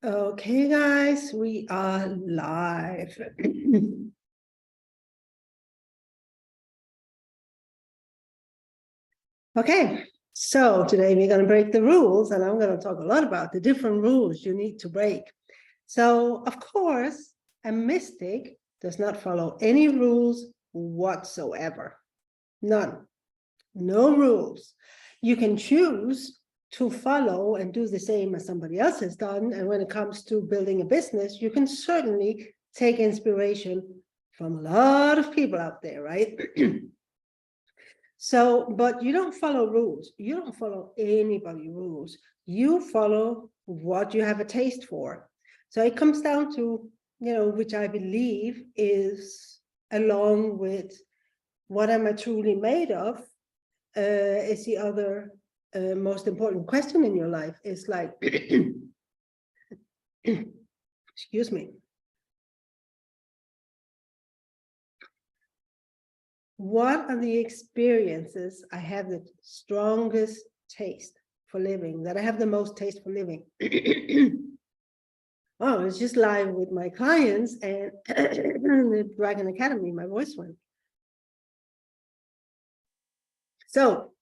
Okay, guys, we are live. Okay, so today we're going to break the rules, and I'm going to talk a lot about the different rules you need to break. So, of course, a mystic does not follow any rules whatsoever. None. No rules. You can choose to follow and do the same as somebody else has done. And when it comes to building a business, you can certainly take inspiration from a lot of people out there, right? So, but you don't follow rules. You don't follow anybody rules. You follow what you have a taste for. So it comes down to, which I believe is along with what am I truly made of, is the other most important question in your life. Is like, excuse me. What are the experiences I have the strongest taste for living, that I have the most taste for living? Oh, it's just live with my clients and the Dragon Academy, my voice went. So,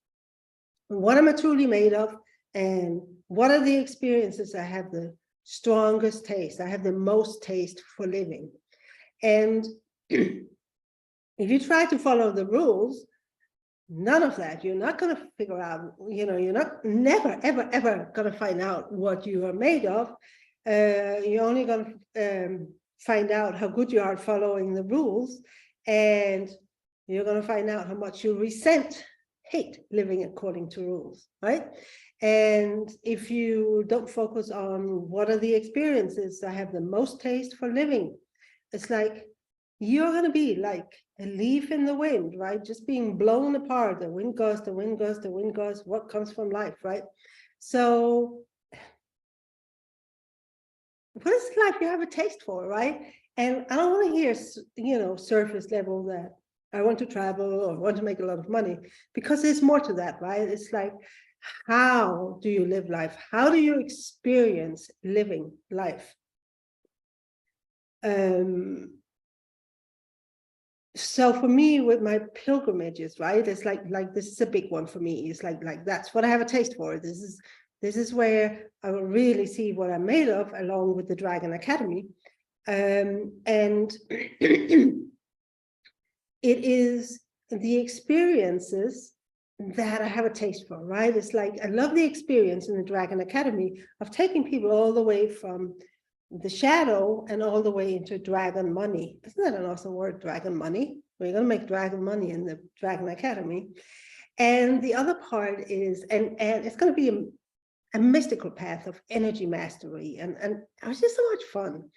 what am I truly made of? And what are the experiences I have the strongest taste? I have the most taste for living. And if you try to follow the rules, none of that. You're not going to figure out, you're not never, ever going to find out what you are made of. You're only going to find out how good you are at following the rules. And you're going to find out how much you hate living according to rules, right? And if you don't focus on what are the experiences I have the most taste for living, it's like you're going to be like a leaf in the wind, right? Just being blown apart. The wind goes, the wind goes, the wind goes. What comes from life, right? So what is life you have a taste for, right? And I don't want to hear, surface level that I want to travel or want to make a lot of money, because there's more to that, right? It's like, how do you live life? How do you experience living life? So for me, with my pilgrimages, right, it's like this is a big one for me. It's like that's what I have a taste for. This is where I will really see what I'm made of, along with the Dragon Academy. And it is the experiences that I have a taste for, right? It's like I love the experience in the Dragon Academy of taking people all the way from the shadow and all the way into dragon money. Isn't that an awesome word, dragon money? We're going to make dragon money in the Dragon Academy. And the other part is, and it's going to be a mystical path of energy mastery. And it was just so much fun.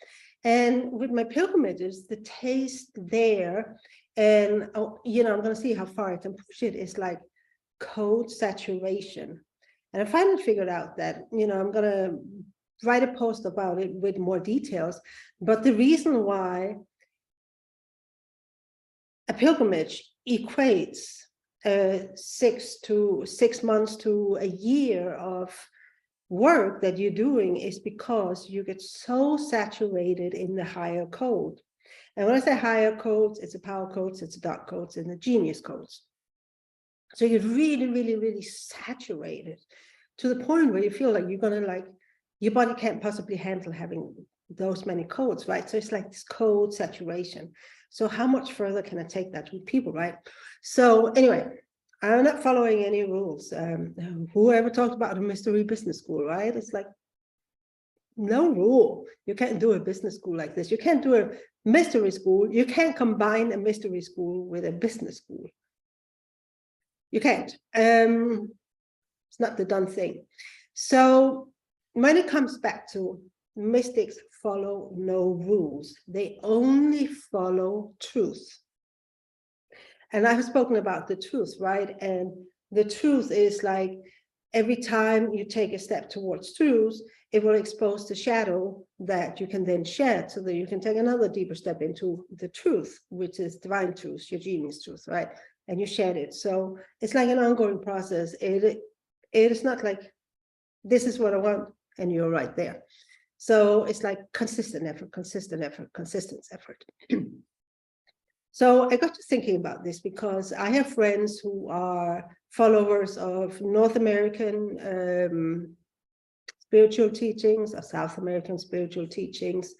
And with my pilgrimages, the taste there, and I'm going to see how far I can push it, is like code saturation. And I finally figured out that, I'm going to write a post about it with more details. But the reason why a pilgrimage equates 6 months to a year of work that you're doing is because you get so saturated in the higher code. And when I say higher codes, it's the power codes, it's the dark codes, and the genius codes. So you're really, really, really saturated to the point where you feel like you're going to your body can't possibly handle having those many codes, right? So it's like this code saturation. So how much further can I take that with people, right? So anyway, I'm not following any rules. Whoever talked about a mystery business school, right? It's like, no rule. You can't do a business school like this. You can't do a mystery school. You can't combine a mystery school with a business school. You can't. It's not the done thing. So when it comes back to mystics follow no rules, they only follow truth. And I have spoken about the truth, right? And the truth is like every time you take a step towards truth, it will expose the shadow that you can then shed so that you can take another deeper step into the truth, which is divine truth, your genius truth, right? And you shed it. So it's like an ongoing process. It is not like, this is what I want, and you're right there. So it's like consistent effort, consistent effort. So I got to thinking about this because I have friends who are followers of North American spiritual teachings, or South American spiritual teachings,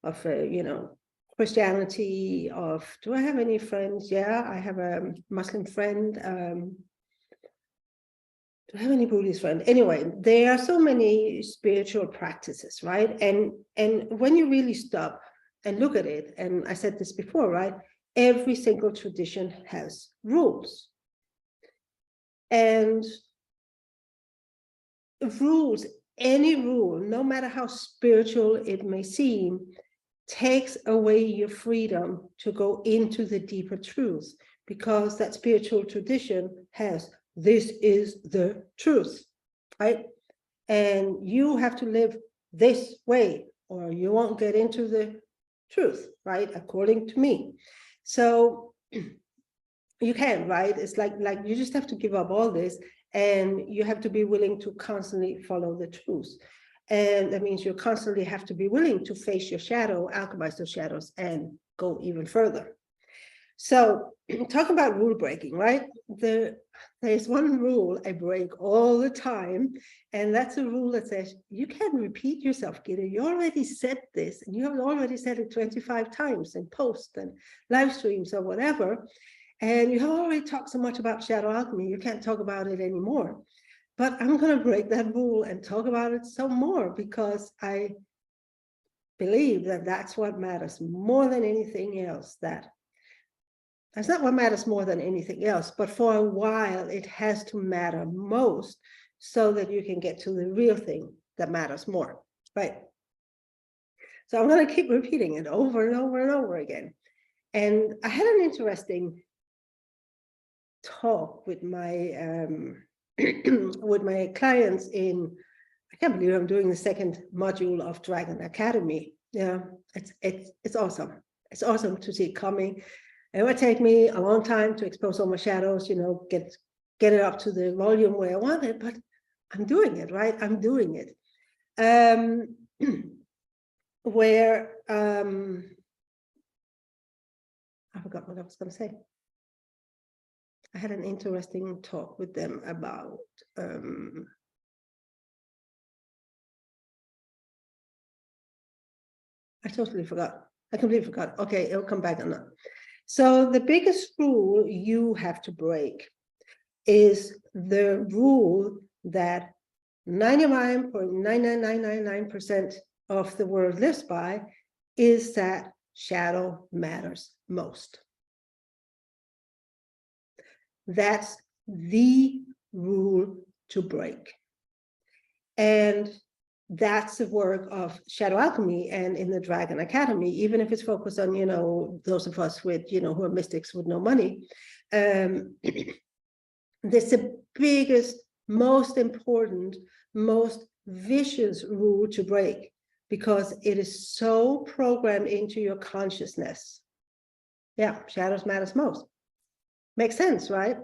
of, Christianity, do I have any friends? Yeah, I have a Muslim friend. Do I have any Buddhist friend? Anyway, there are so many spiritual practices, right? And when you really stop and look at it, and I said this before, right? Every single tradition has rules. And rules, any rule, no matter how spiritual it may seem, takes away your freedom to go into the deeper truths, because that spiritual tradition has, this is the truth, right? And you have to live this way or you won't get into the truth, right? According to me. So you can, right? It's like you just have to give up all this, and you have to be willing to constantly follow the truth. And that means you constantly have to be willing to face your shadow, alchemize those shadows, and go even further. So talk about rule breaking, right? There's one rule I break all the time, and that's a rule that says you can repeat yourself, Gitte. You already said this, and you have already said it 25 times in posts and live streams or whatever, and you have already talked so much about shadow alchemy, you can't talk about it anymore. But I'm going to break that rule and talk about it some more, because I believe that that's what matters more than anything else. That's not what matters more than anything else, but for a while it has to matter most, so that you can get to the real thing that matters more, right? So I'm going to keep repeating it over and over and over again. And I had an interesting talk with my with my clients I can't believe I'm doing the second module of Dragon Academy. Yeah, it's awesome. It's awesome to see it coming. It would take me a long time to expose all my shadows, get it up to the volume where I want it, but I'm doing it, right? I'm doing it. Where I forgot what I was going to say. I had an interesting talk with them about I totally forgot. I completely forgot. Okay, it'll come back on that. So the biggest rule you have to break is the rule that 99.99999% of the world lives by, is that shadow matters most. That's the rule to break. And that's the work of shadow alchemy and in the Dragon Academy, even if it's focused on, those of us with, who are mystics with no money. This is the biggest, most important, most vicious rule to break, because it is so programmed into your consciousness. Yeah, shadows matters most. Makes sense, right?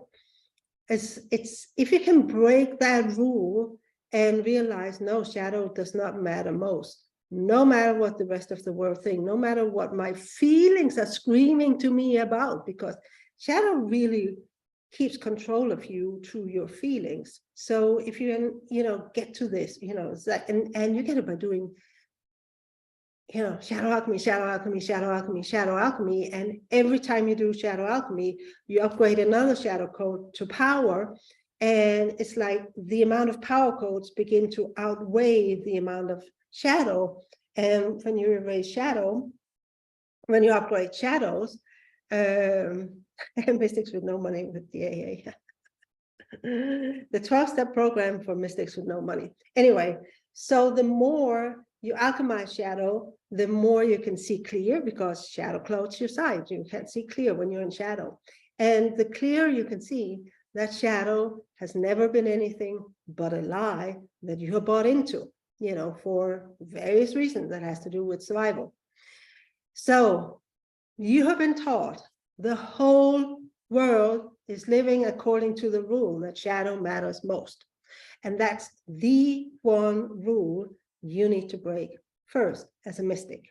It's if you can break that rule and realize, no, shadow does not matter most, no matter what the rest of the world think, no matter what my feelings are screaming to me about, because shadow really keeps control of you through your feelings. So if you get to this, it's like, and you get it by doing shadow alchemy, shadow alchemy, shadow alchemy, shadow alchemy. And every time you do shadow alchemy, you upgrade another shadow code to power. And it's like the amount of power codes begin to outweigh the amount of shadow. And when you erase shadow, when you upgrade shadows, mystics with no money with the AA. The 12-step program for mystics with no money. Anyway, so the more you alchemize shadow, the more you can see clear, because shadow clouds your sight. You can't see clear when you're in shadow. And the clearer you can see, that shadow has never been anything but a lie that you have bought into, for various reasons that has to do with survival. So you have been taught the whole world is living according to the rule that shadow matters most. And that's the one rule you need to break. first as a mystic.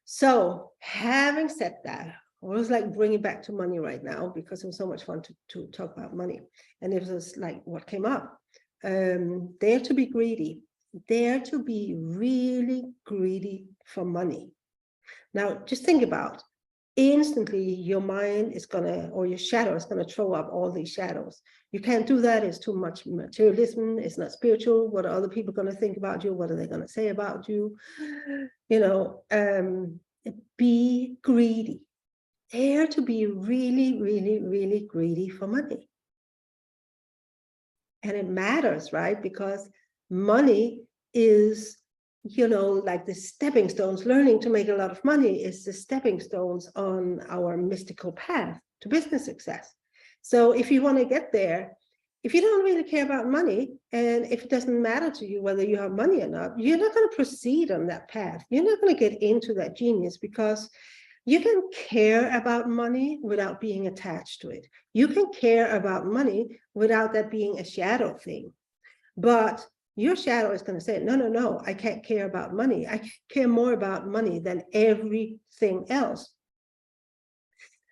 So having said that, I was like bringing back to money right now because it was so much fun to talk about money. And it was like what came up. Dare to be greedy, dare to be really greedy for money. Now, just think about, instantly your mind is gonna, or your shadow is gonna throw up all these shadows. You can't do that, it's too much materialism, it's not spiritual. What are other people gonna think about you? What are they gonna say about you? You know, be greedy. Dare to be really, really, really greedy for money. And it matters, right? Because money is, you know, like the stepping stones. Learning to make a lot of money is the stepping stones on our mystical path to business success. So if you want to get there, if you don't really care about money, and if it doesn't matter to you whether you have money or not, you're not going to proceed on that path. You're not going to get into that genius, because you can care about money without being attached to it. You can care about money without that being a shadow thing. But your shadow is going to say, no, no, no, I can't care about money. I care more about money than everything else.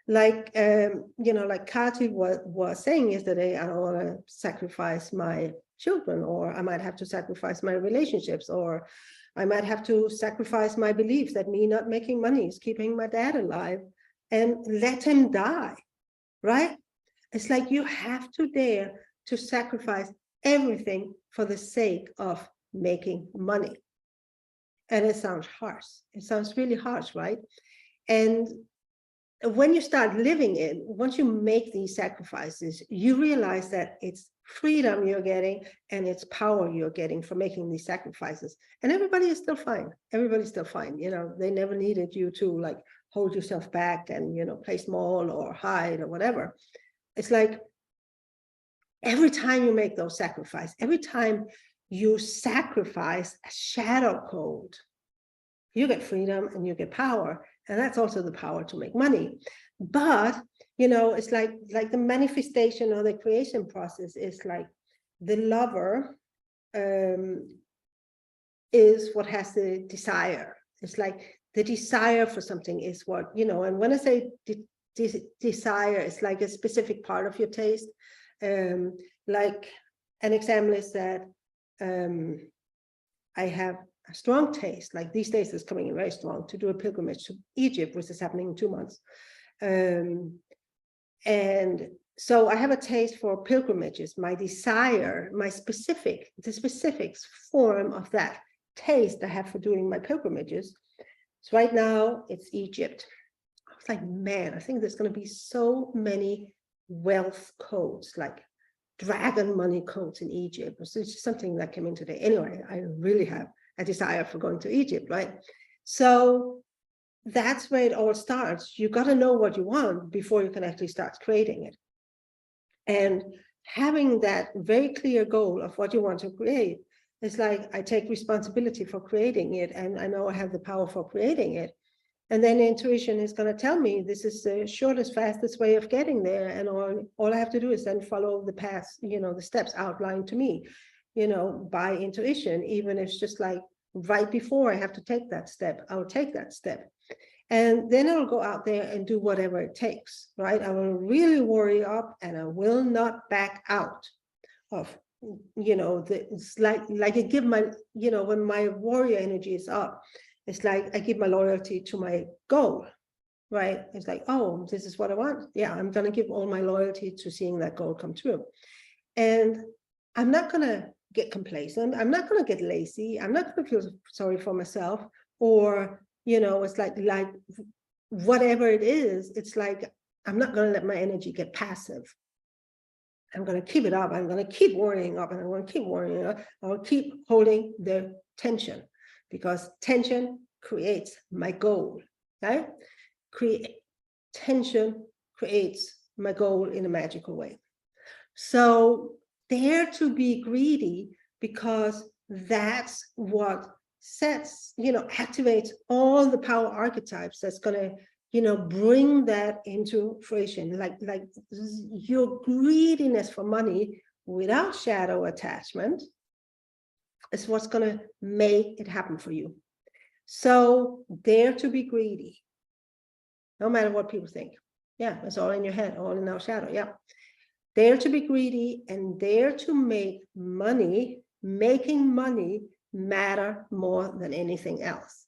Like, you know, like Kati was saying yesterday, I don't want to sacrifice my children, or I might have to sacrifice my relationships, or I might have to sacrifice my beliefs that me not making money is keeping my dad alive, and let him die, right? It's like you have to dare to sacrifice everything for the sake of making money. And it sounds harsh. It sounds really harsh, right? And when you start living it, once you make these sacrifices, you realize that it's freedom you're getting and it's power you're getting for making these sacrifices. And everybody is still fine. Everybody's still fine. You know, they never needed you to like hold yourself back and, you know, play small or hide or whatever. It's like every time you make those sacrifices, every time you sacrifice a shadow code, you get freedom and you get power. And that's also the power to make money. But, you know, it's like the manifestation or the creation process is like the lover is what has the desire. It's like the desire for something is what, you know, and when I say desire, it's like a specific part of your taste. Like an example is that I have a strong taste, like these days is coming in very strong, to do a pilgrimage to Egypt, which is happening in 2 months. And so I have a taste for pilgrimages. My desire, the specific form of that taste I have for doing my pilgrimages. So right now it's Egypt. I was like, man, I think there's going to be so many wealth codes, like dragon money codes in Egypt. So it's just something that came in today. Anyway, I really have a desire for going to Egypt, right? So that's where it all starts. You got to know what you want before you can actually start creating it. And having that very clear goal of what you want to create, it's like I take responsibility for creating it, and I know I have the power for creating it. And then intuition is going to tell me this is the shortest, fastest way of getting there. And all I have to do is then follow the path, you know, the steps outlined to me, you know, by intuition. Even if it's just like right before I have to take that step, I'll take that step. And then I'll go out there and do whatever it takes, right? I will really worry up, and I will not back out of, you know, it's like I give my, you know, when my warrior energy is up, it's like I give my loyalty to my goal, right? It's like, oh, this is what I want. Yeah, I'm going to give all my loyalty to seeing that goal come true. And I'm not going to get complacent. I'm not going to get lazy. I'm not going to feel sorry for myself, or, you know, it's like whatever it is, it's like, I'm not going to let my energy get passive. I'm going to keep it up. I'm going to keep worrying up, and I'm going to keep worrying up. I'll keep holding the tension, because tension creates my goal, right? Tension creates my goal in a magical way. So dare to be greedy, because that's what sets, you know, activates all the power archetypes that's going to, you know, bring that into fruition. Like your greediness for money without shadow attachment is what's going to make it happen for you. So dare to be greedy, no matter what people think. Yeah, it's all in your head, all in our shadow. Yeah. Dare to be greedy and dare to make money, making money matter more than anything else.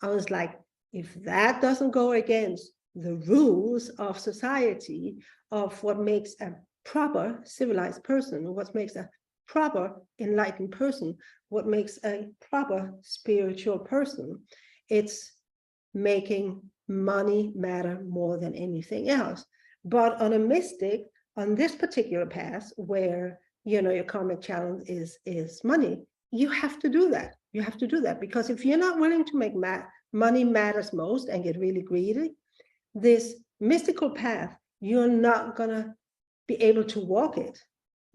I was like, if that doesn't go against the rules of society, of what makes a proper civilized person, what makes a proper enlightened person, what makes a proper spiritual person, it's making money matter more than anything else. But on a mystic, on this particular path where, you know, your karmic challenge is money, you have to do that. You have to do that, because if you're not willing to make money matters most and get really greedy, this mystical path, you're not gonna be able to walk it,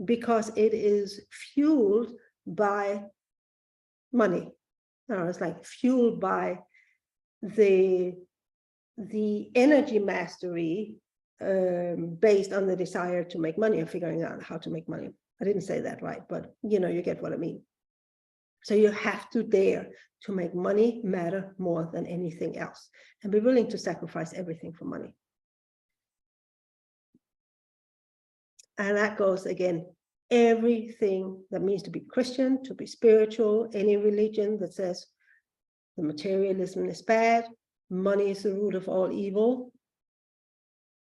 because it is fueled by money. It's like fueled by the energy mastery based on the desire to make money and figuring out how to make money. I didn't say that right, but you know, you get what I mean. So you have to dare to make money matter more than anything else and be willing to sacrifice everything for money. And that goes again, everything that means to be Christian, to be spiritual, any religion that says the materialism is bad, money is the root of all evil.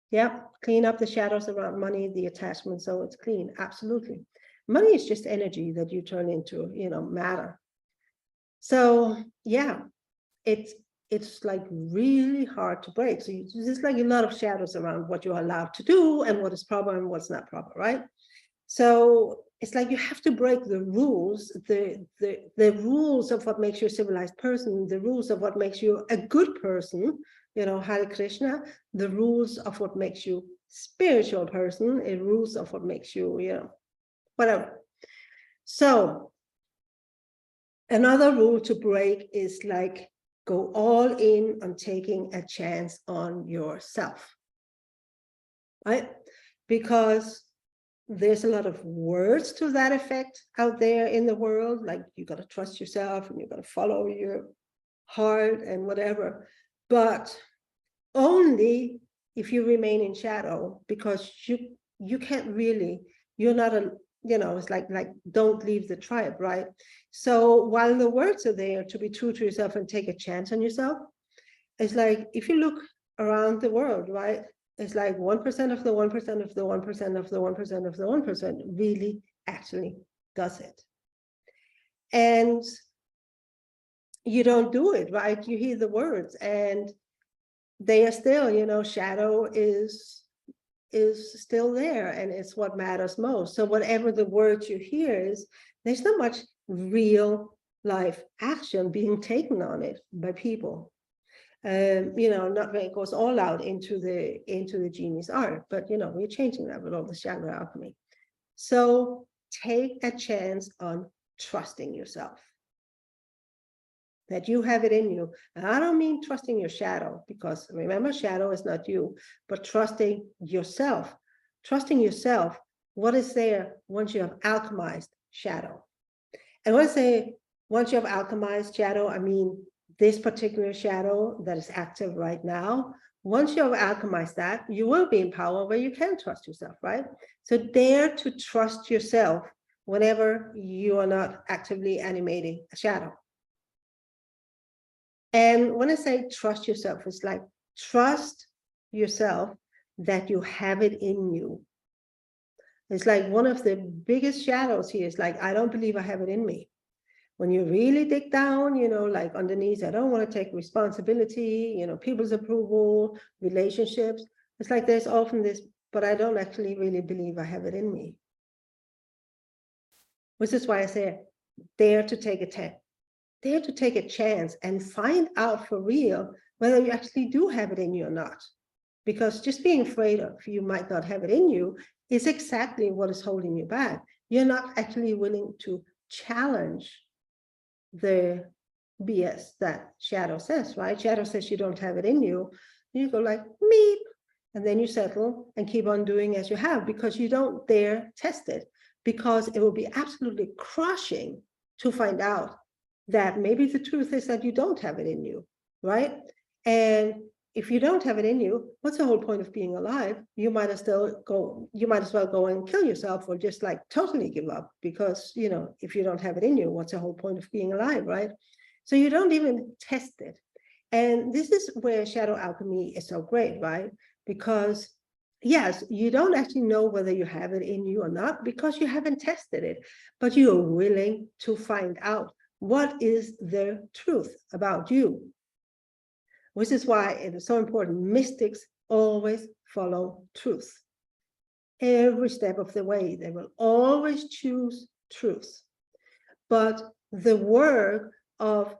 Yeah, clean up the shadows around money, the attachment, so it's clean. Absolutely. Money is just energy that you turn into, you know, matter. So yeah, it's like really hard to break. So there's like a lot of shadows around what you're allowed to do and what is proper and what's not proper, right? So it's like you have to break the rules, the rules of what makes you a civilized person, the rules of what makes you a good person, you know, Hare Krishna, the rules of what makes you spiritual person, the rules of what makes you, you know, whatever. So another rule to break is like, go all in on taking a chance on yourself, right? Because there's a lot of words to that effect out there in the world, like you got to trust yourself and you got to follow your heart and whatever, but only if you remain in shadow, because you can't really, you're not a, you know, it's like don't leave the tribe, right? So while the words are there to be true to yourself and take a chance on yourself, it's like if you look around the world, right, it's like 1% of the 1% of the 1% of the 1% of the 1% really actually does it. And you don't do it, right? You hear the words and they are still, you know, shadow is still there and it's what matters most. So whatever the words you hear is, there's not much real life action being taken on it by people. You know, not that it goes all out into the genius art, but you know, we're changing that with all the shadow alchemy. So take a chance on trusting yourself, that you have it in you. And I don't mean trusting your shadow, because remember, shadow is not you, but trusting yourself. Trusting yourself, what is there once you have alchemized shadow. And when I say once you have alchemized shadow, I mean this particular shadow that is active right now. Once you have alchemized that, you will be in power where you can trust yourself, right? So dare to trust yourself whenever you are not actively animating a shadow. And when I say trust yourself, it's like trust yourself that you have it in you. It's like one of the biggest shadows here is like, I don't believe I have it in me. When you really dig down, you know, like underneath, I don't want to take responsibility, you know, people's approval, relationships. It's like there's often this, but I don't actually really believe I have it in me. Which is why I say, dare to take a test. Dare to take a chance and find out for real whether you actually do have it in you or not. Because just being afraid of you might not have it in you is exactly what is holding you back. You're not actually willing to challenge the BS that shadow says, right? Shadow says you don't have it in you. You go like, meep, and then you settle and keep on doing as you have, because you don't dare test it, because it will be absolutely crushing to find out that maybe the truth is that you don't have it in you, right? And if you don't have it in you, what's the whole point of being alive? You might as well go and kill yourself, or just like totally give up, because, you know, if you don't have it in you, what's the whole point of being alive, right? So you don't even test it. And this is where shadow alchemy is so great, right? Because yes, you don't actually know whether you have it in you or not, because you haven't tested it, but you are willing to find out what is the truth about you. Which is why it is so important. Mystics always follow truth. Every step of the way, they will always choose truth. But the work of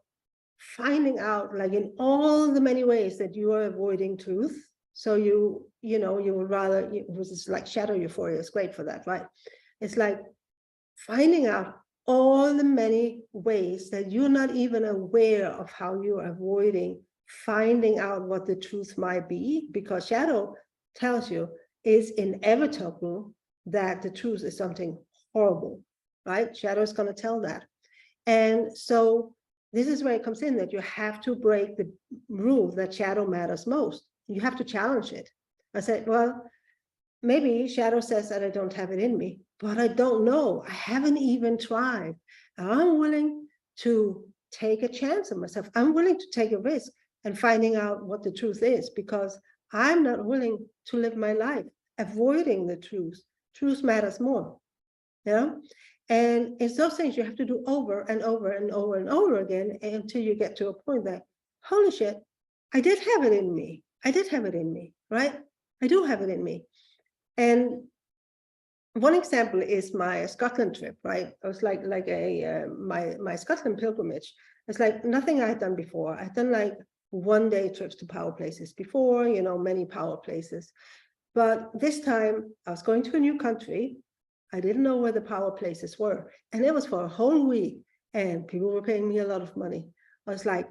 finding out, like in all the many ways that you are avoiding truth, so you would rather, which is like shadow euphoria, is great for that, right? It's like finding out all the many ways that you're not even aware of how you're avoiding finding out what the truth might be, because shadow tells you it's inevitable that the truth is something horrible, right? Shadow is going to tell that. And so this is where it comes in, that you have to break the rule that shadow matters most. You have to challenge it. I said, well, maybe shadow says that I don't have it in me, but I don't know. I haven't even tried. I'm willing to take a chance on myself. I'm willing to take a risk and finding out what the truth is, because I'm not willing to live my life avoiding the truth. Truth matters more, you know? And it's those things you have to do over and over and over and over again until you get to a point that, holy shit, I did have it in me. I did have it in me, right? I do have it in me. And one example is my Scotland trip, right? It was like my Scotland pilgrimage. It's like nothing I had done before. I'd done like one-day trips to power places before, you know, many power places. But this time I was going to a new country. I didn't know where the power places were. And it was for a whole week. And people were paying me a lot of money. I was like,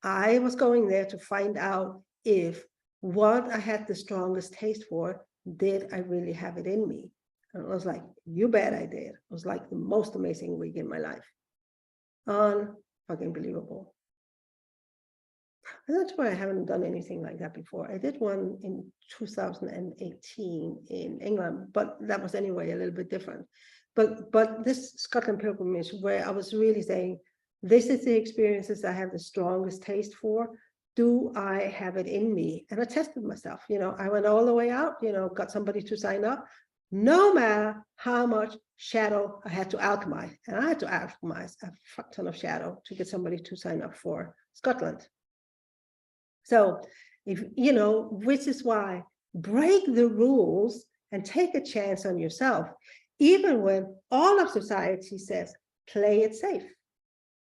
I was going there to find out if what I had the strongest taste for, did I really have it in me? And I was like, you bet I did. It was like the most amazing week in my life. Unfucking believable. And that's why I haven't done anything like that before. I did one in 2018 in England, but that was anyway a little bit different. But this Scotland pilgrimage, where I was really saying, this is the experiences I have the strongest taste for. Do I have it in me? And I tested myself. You know, I went all the way out, you know, got somebody to sign up, no matter how much shadow I had to alchemize. And I had to alchemize a fuck ton of shadow to get somebody to sign up for Scotland. So, if you know, which is why break the rules and take a chance on yourself, even when all of society says, play it safe,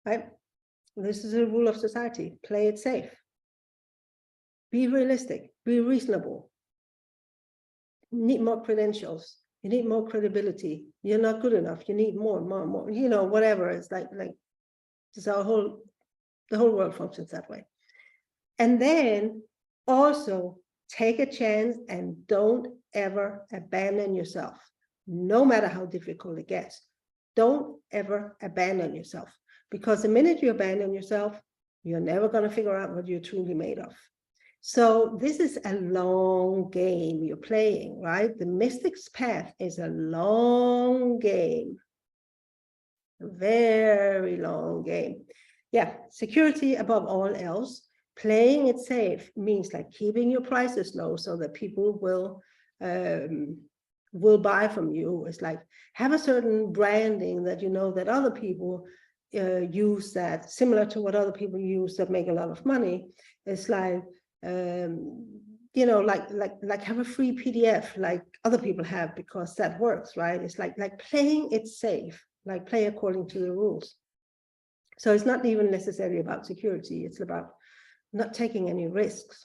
right? This is a rule of society, play it safe. Be realistic, be reasonable. You need more credentials, you need more credibility. You're not good enough, you need more, you know, whatever. It's like just our the whole world functions that way. And then also take a chance and don't ever abandon yourself, no matter how difficult it gets. Don't ever abandon yourself, because the minute you abandon yourself, you're never going to figure out what you're truly made of. So this is a long game you're playing, right? The mystic's path is a long game, a very long game. Yeah, security above all else. Playing it safe means like keeping your prices low so that people will buy from you. It's like have a certain branding that you know that other people use, that similar to what other people use that make a lot of money. It's like you know, like have a free PDF like other people have, because that works, right? It's like playing it safe, like play according to the rules. So it's not even necessarily about security, it's about not taking any risks.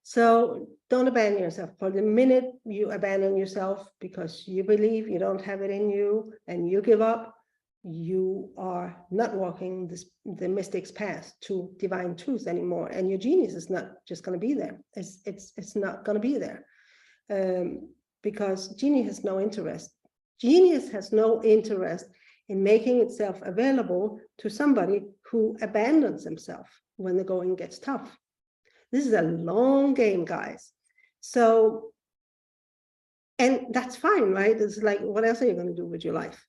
So don't abandon yourself. For the minute you abandon yourself because you believe you don't have it in you and you give up, you are not walking the mystic's path to divine truth anymore, and your genius is not just going to be there. It's not going to be there, because genius has no interest. Genius has no interest in making itself available to somebody who abandons themselves when the going gets tough. This is a long game, guys. So, and that's fine, right? It's like, what else are you going to do with your life?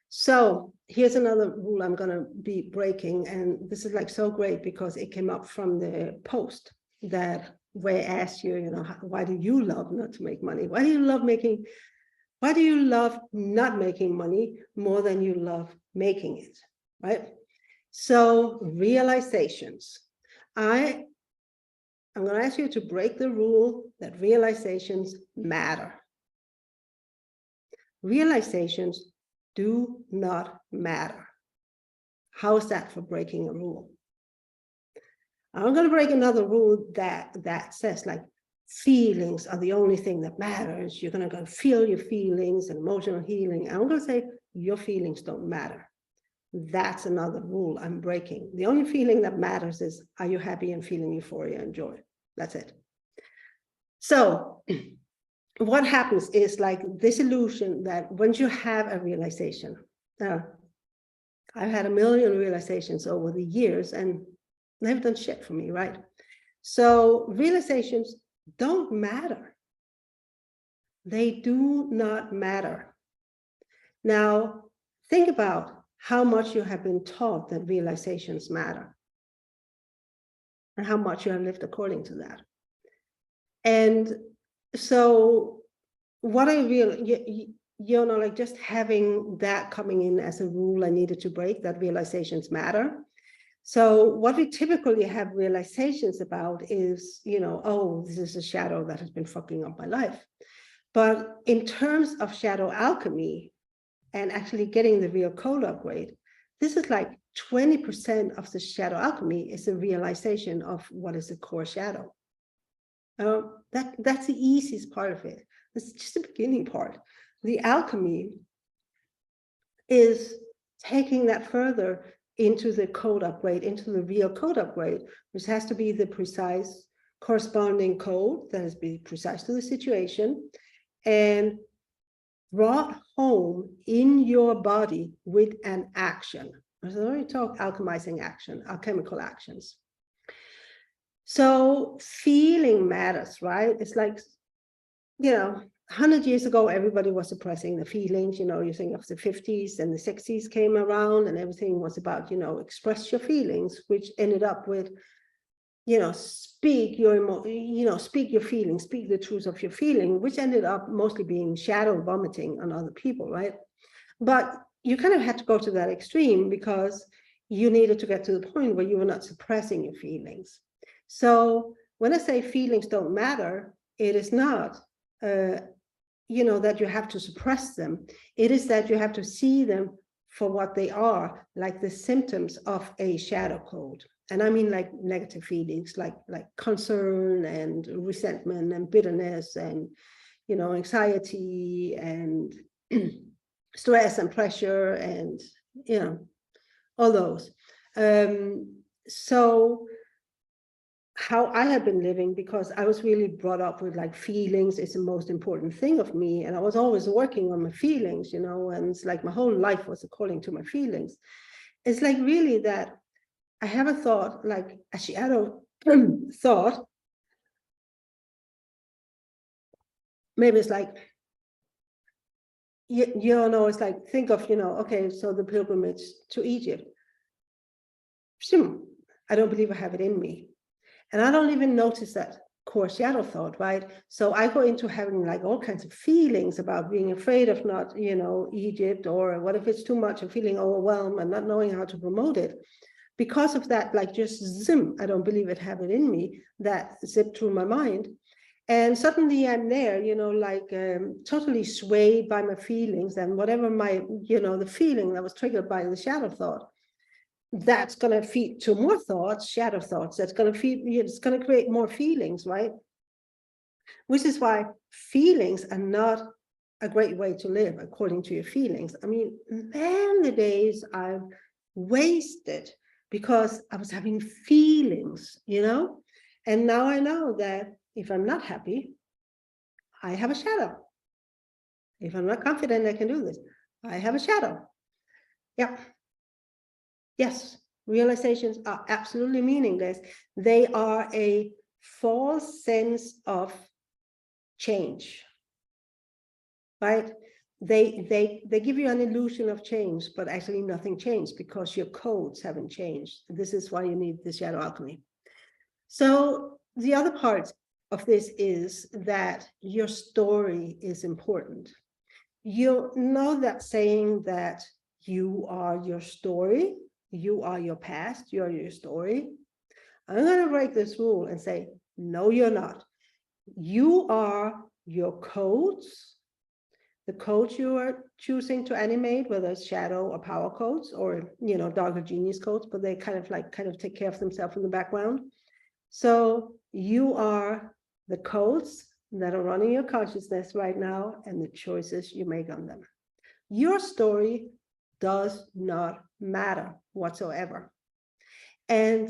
So here's another rule I'm going to be breaking. And this is like so great because it came up from the post that where I asked you, you know, why do you love not to make money? Why do you love making, why do you love not making money more than you love making it, right? So realizations. I'm going to ask you to break the rule that realizations matter. Realizations do not matter. How is that for breaking a rule? I'm going to break another rule that says like feelings are the only thing that matters. You're going to go feel your feelings and emotional healing. I'm going to say your feelings don't matter. That's another rule I'm breaking. The only feeling that matters is, are you happy and feeling euphoria and joy? That's it. So what happens is like this illusion that once you have a realization, I've had a million realizations over the years and they've done shit for me, right? So realizations don't matter. They do not matter. Now, think about how much you have been taught that realizations matter and how much you have lived according to that. And so what I really, you know, like just having that coming in as a rule I needed to break, that realizations matter. So what we typically have realizations about is, you know, oh, this is a shadow that has been fucking up my life. But in terms of shadow alchemy and actually getting the real code upgrade, this is like 20% of the shadow alchemy is a realization of what is a core shadow. That's the easiest part of it. It's just the beginning part. The alchemy is taking that further into the code upgrade, into the real code upgrade, which has to be the precise corresponding code that is be precise to the situation and brought home in your body with an action. So when we talk alchemizing action, alchemical actions. So feeling matters, right? It's like, you know, 100 years ago, everybody was suppressing the feelings. You know, you think of the 50s and the 60s came around and everything was about, you know, express your feelings, which ended up with, you know, speak your feelings, speak the truth of your feeling, which ended up mostly being shadow vomiting on other people, right? But you kind of had to go to that extreme because you needed to get to the point where you were not suppressing your feelings. So when I say feelings don't matter, it is not, you know, that you have to suppress them. It is that you have to see them for what they are, like the symptoms of a shadow code. And I mean like negative feelings, like concern and resentment and bitterness and, you know, anxiety and stress and pressure and, you know, all those. So how I had been living, because I was really brought up with like feelings is the most important thing of me. And I was always working on my feelings, you know, and it's like my whole life was according to my feelings. It's like really that I have a thought, like a shadow thought. Maybe it's like, you know, it's like, think of, you know, okay, so the pilgrimage to Egypt. I don't believe I have it in me. And I don't even notice that core shadow thought, right? So I go into having like all kinds of feelings about being afraid of not, you know, Egypt, or what if it's too much and feeling overwhelmed and not knowing how to promote it. Because of that, like just zim, I don't believe it have it in me, that zipped through my mind. And suddenly I'm there, you know, like totally swayed by my feelings and whatever my, you know, the feeling that was triggered by the shadow thought. That's going to feed to more thoughts, shadow thoughts. That's going to feed, it's going to create more feelings, right? Which is why feelings are not a great way to live according to your feelings. I mean, man, the days I've wasted because I was having feelings, you know? And now I know that if I'm not happy, I have a shadow. If I'm not confident I can do this, I have a shadow. Yeah. Yes, realizations are absolutely meaningless. They are a false sense of change, right? They give you an illusion of change, but actually nothing changed because your codes haven't changed. This is why you need the shadow alchemy. So the other part of this is that your story is important. You know that saying that you are your story, you are your past, you are your story. I'm going to break this rule and say, no, you're not. You are your codes, the codes you are choosing to animate, whether it's shadow or power codes or, darker genius codes, but they kind of take care of themselves in the background. So you are the codes that are running your consciousness right now and the choices you make on them. Your story does not matter whatsoever. And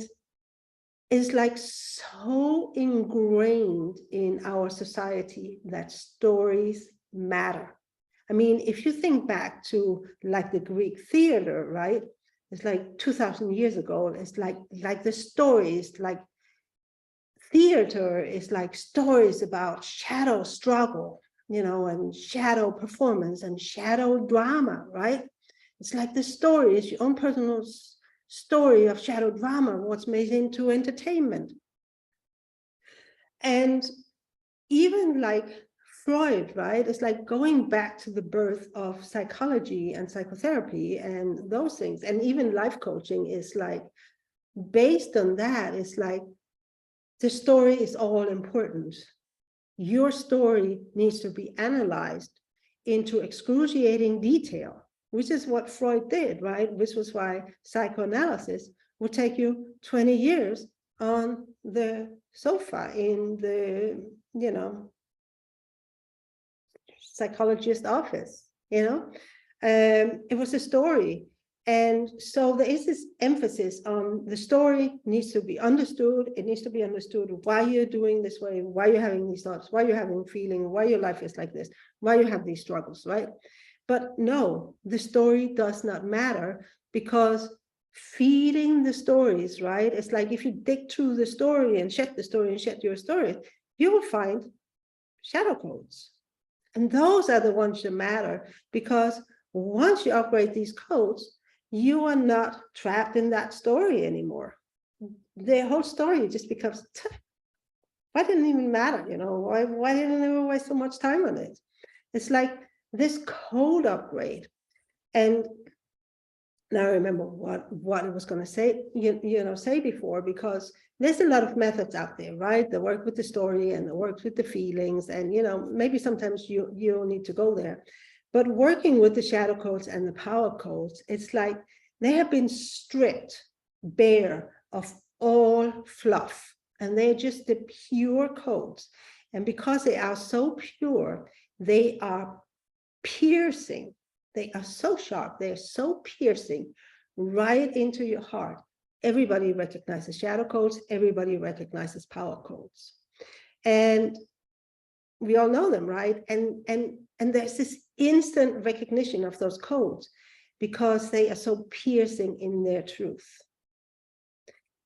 it's like so ingrained in our society that stories matter. I mean, if you think back to like the Greek theater, right? It's like 2000 years ago. It's like the stories, like theater is like stories about shadow struggle, and shadow performance and shadow drama, right? It's like the story is your own personal story of shadow drama, what's made into entertainment. And even like Freud, right? It's like going back to the birth of psychology and psychotherapy and those things. And even life coaching is like based on that. It's like the story is all important. Your story needs to be analyzed into excruciating detail, which is what Freud did, right? Which was why psychoanalysis would take you 20 years on the sofa in the, psychologist office, it was a story. And so there is this emphasis on the story needs to be understood. It needs to be understood why you're doing this way, why you're having these thoughts, why you're having feeling, why your life is like this, why you have these struggles, right? But no, the story does not matter because feeding the stories, right? It's like if you dig through the story and shed the story and shed your story, you will find shadow codes. And those are the ones that matter because once you upgrade these codes, you are not trapped in that story anymore. The whole story just becomes, why didn't it even matter? Why didn't I waste so much time on it? It's like this code upgrade. And now I remember what I was going to say, say before, because there's a lot of methods out there, right? That work with the story and that works with the feelings. And, maybe sometimes you don't need to go there. But working with the shadow codes and the power codes, it's like they have been stripped bare of all fluff. And they're just the pure codes. And because they are so pure, they are piercing. They are so sharp. They're so piercing right into your heart. Everybody recognizes shadow codes. Everybody recognizes power codes. And we all know them, right? And there's this instant recognition of those codes because they are so piercing in their truth.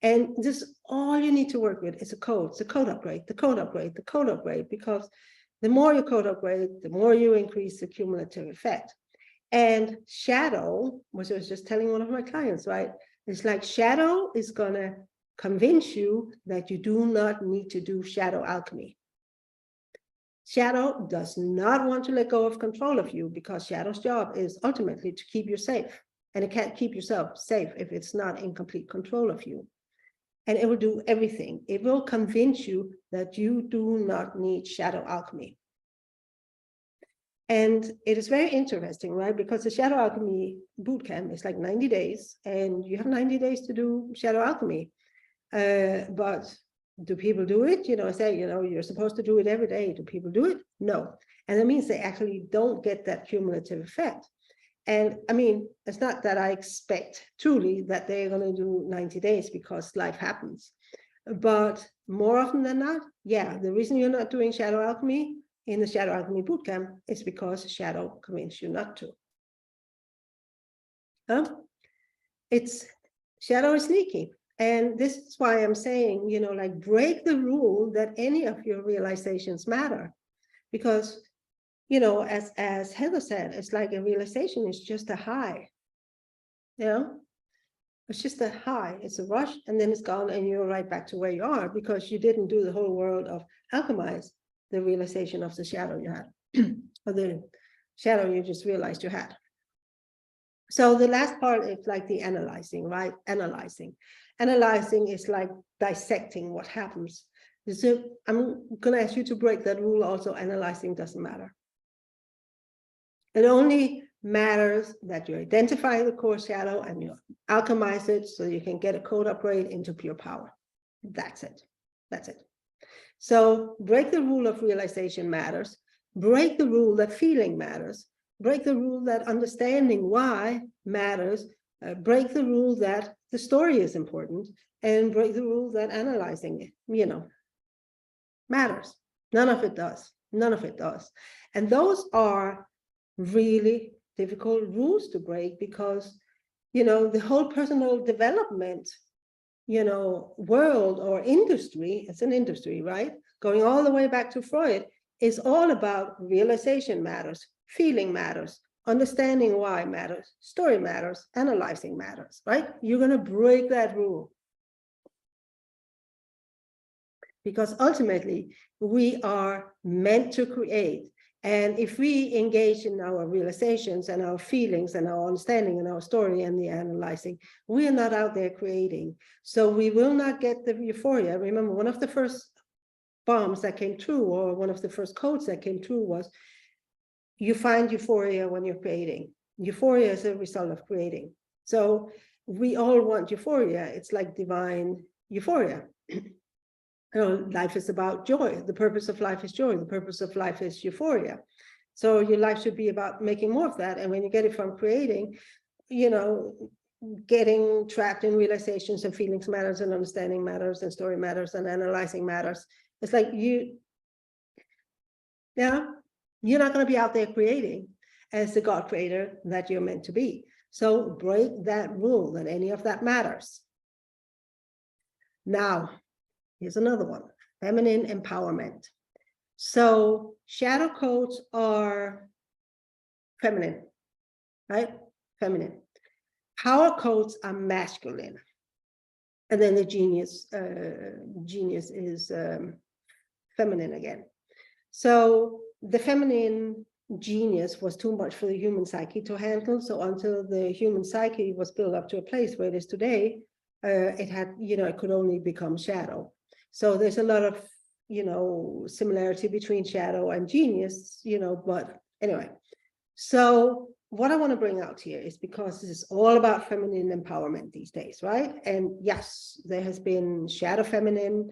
And this all you need to work with is a code. It's a code upgrade, the code upgrade, the code upgrade, because the more you code upgrade, the more you increase the cumulative effect. And shadow, which I was just telling one of my clients, right? It's like shadow is going to convince you that you do not need to do shadow alchemy. Shadow does not want to let go of control of you because shadow's job is ultimately to keep you safe. And it can't keep yourself safe if it's not in complete control of you. And it will do everything. It will convince you that you do not need shadow alchemy. And it is very interesting, right? Because the shadow alchemy bootcamp is like 90 days and you have 90 days to do shadow alchemy. But do people do it? I say, you're supposed to do it every day. Do people do it? No. And that means they actually don't get that cumulative effect. And I mean, it's not that I expect truly that they're going to do 90 days because life happens. But more often than not, yeah, the reason you're not doing shadow alchemy in the shadow alchemy bootcamp is because shadow convinced you not to. It's shadow is sneaky. And this is why I'm saying, like break the rule that any of your realizations matter. Because, as Heather said, it's like a realization is just a high. It's just a high, it's a rush, and then it's gone, and you're right back to where you are because you didn't do the whole world of alchemize the realization of the shadow you had, or the shadow you just realized you had. So the last part is like the analyzing, right? Analyzing is like dissecting what happens. So I'm going to ask you to break that rule also. Analyzing doesn't matter. It only matters that you identify the core shadow and you alchemize it so you can get a code upgrade into pure power. That's it. That's it. So break the rule of realization matters. Break the rule that feeling matters. Break the rule that understanding why matters. Break the rule that the story is important, and break the rule that analyzing it, matters. None of it does. None of it does. And those are really difficult rules to break because, the whole personal development, world or industry, it's an industry, right? Going all the way back to Freud, is all about realization matters, feeling matters, understanding why matters, story matters, analyzing matters, right? You're going to break that rule. Because ultimately, we are meant to create. And if we engage in our realizations and our feelings and our understanding and our story and the analyzing, we are not out there creating. So we will not get the euphoria. Remember, one of the first bombs that came true, or one of the first codes that came true, was you find euphoria when you're creating. Euphoria is a result of creating. So we all want euphoria. It's like divine euphoria. Life is about joy. The purpose of life is joy. The purpose of life is euphoria. So your life should be about making more of that. And when you get it from creating, getting trapped in realizations and feelings matters, and understanding matters, and story matters, and analyzing matters. It's like you're not going to be out there creating as the God creator that you're meant to be. So break that rule that any of that matters. Now, here's another one, feminine empowerment. So shadow codes are feminine, right? Feminine. Power codes are masculine. And then the genius is feminine again. So the feminine genius was too much for the human psyche to handle. So until the human psyche was built up to a place where it is today, it had, it could only become shadow. So there's a lot of, similarity between shadow and genius, but anyway. So what I want to bring out here is because this is all about feminine empowerment these days, right? And yes, there has been shadow feminine,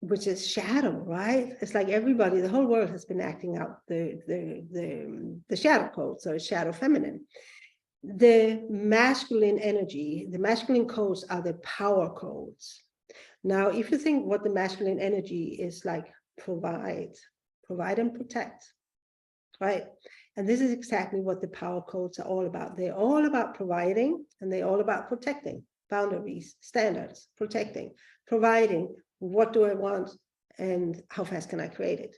which is shadow, right? It's like everybody, the whole world has been acting out the shadow code, so it's shadow feminine. The masculine energy, the masculine codes are the power codes. Now, if you think what the masculine energy is like, provide and protect, right? And this is exactly what the power codes are all about. They're all about providing, and they're all about protecting boundaries, standards, protecting, providing. What do I want and how fast can I create it?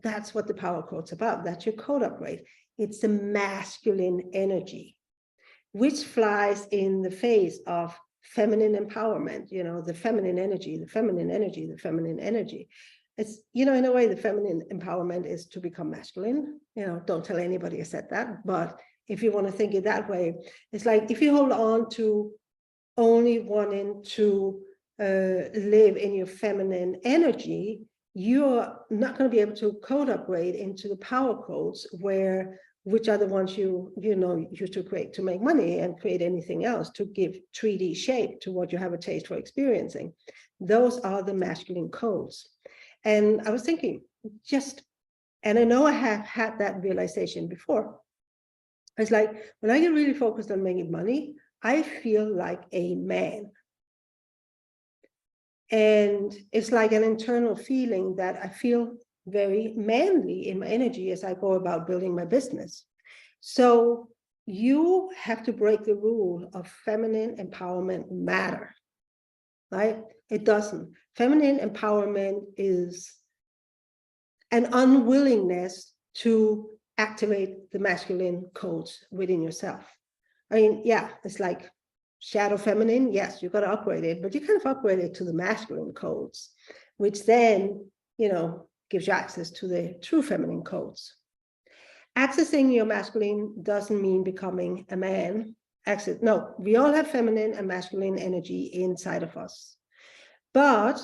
That's what the power code's about. That's your code upgrade. It's the masculine energy, which flies in the face of feminine empowerment, the feminine energy, the feminine energy, the feminine energy. It's, in a way, the feminine empowerment is to become masculine. Don't tell anybody I said that, but if you want to think it that way, it's like if you hold on to only wanting to live in your feminine energy, you're not going to be able to code upgrade into the power codes, which are the ones you use to create, to make money and create anything else, to give 3D shape to what you have a taste for experiencing. Those are the masculine codes. And I was thinking, and I know I have had that realization before. It's like, when I get really focused on making money, I feel like a man. And it's like an internal feeling that I feel very manly in my energy as I go about building my business. So, you have to break the rule of feminine empowerment matter, right? It doesn't. Feminine empowerment is an unwillingness to activate the masculine codes within yourself. I mean, yeah, it's like shadow feminine. Yes, you got to upgrade it, but you kind of upgrade it to the masculine codes, which then, gives you access to the true feminine codes. Accessing your masculine doesn't mean becoming a man. No, we all have feminine and masculine energy inside of us. But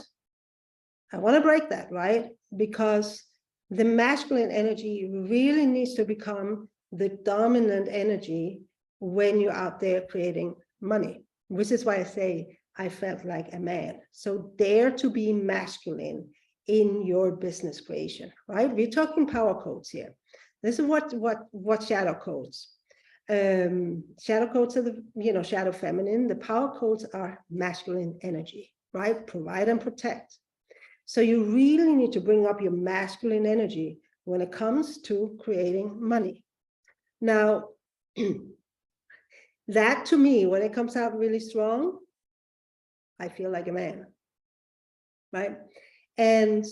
I want to break that, right? Because the masculine energy really needs to become the dominant energy when you're out there creating money, which is why I say I felt like a man. So dare to be masculine in your business creation, right? We're talking power codes here. This is what shadow codes. Shadow codes are the, shadow feminine. The power codes are masculine energy, right? Provide and protect. So you really need to bring up your masculine energy when it comes to creating money. Now, that to me, when it comes out really strong, I feel like a man, right? And